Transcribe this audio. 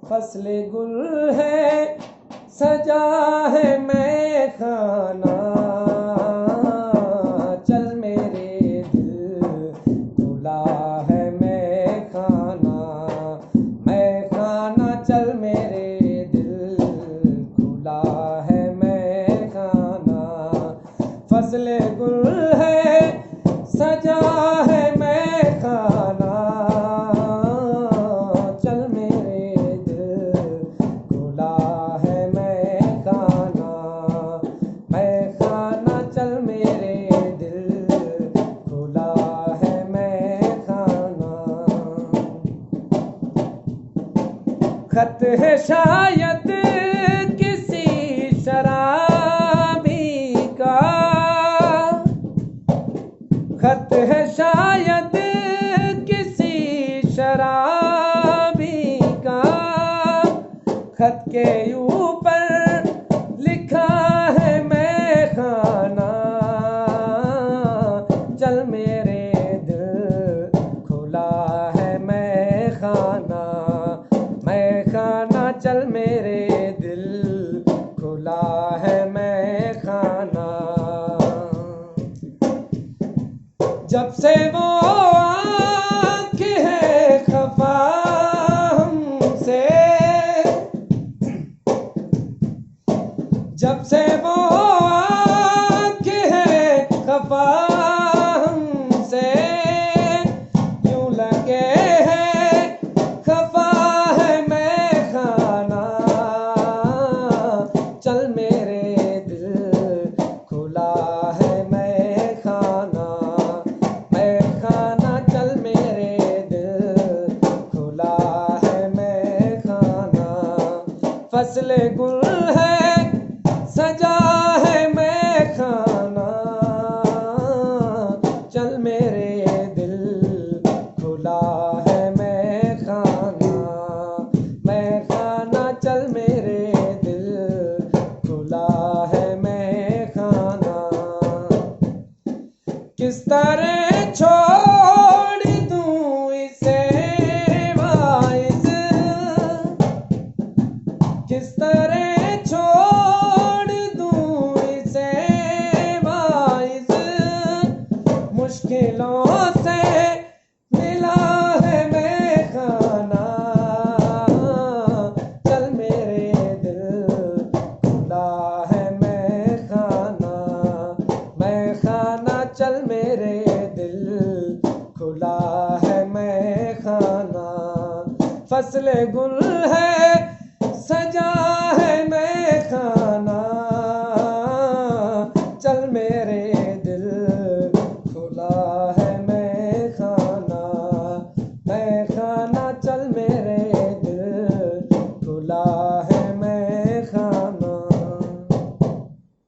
फसले गुल है सजा है मैं खाना, चल मेरे दिल खुला है मैं खाना, चल मेरे दिल खुला है मैं खाना। फसले गुल है सजा है मैं खाना, चल मेरे दिल खुला है मैं खाना, चल मेरे दिल खुला है मैं खाना। खत है शायद किसी शराबी का, खत है शायद किसी शराबी का, खत के ऊपर लिखा है मैं खाना, चल मेरे दिल खुला है मैं खाना, चल मेरे दिल खुला है मैं खाना। जब से वो आँख है खफा हमसे, जब से वो आँख है खफा हमसे, यूं लगे है खफा है मैं खाना, चल मेरे दिल खुला है मैं खाना, चल मेरे दिल खुला है मैं खाना। फसले गुल है सजा है मैं खाना, चल मेरे दिल खुला है मैं खाना, चल मेरे दिल खुला है मैं खाना। किस तरह छोड़ दूं इसे वाइस, किस तरह छोड़ दूं इसे वाइस, मुश्किलों से मिला है मैं खाना, चल मेरे दिल खुला है मैं खाना, चल मेरे दिल खुला है मैं खाना। फसले गुल है सजा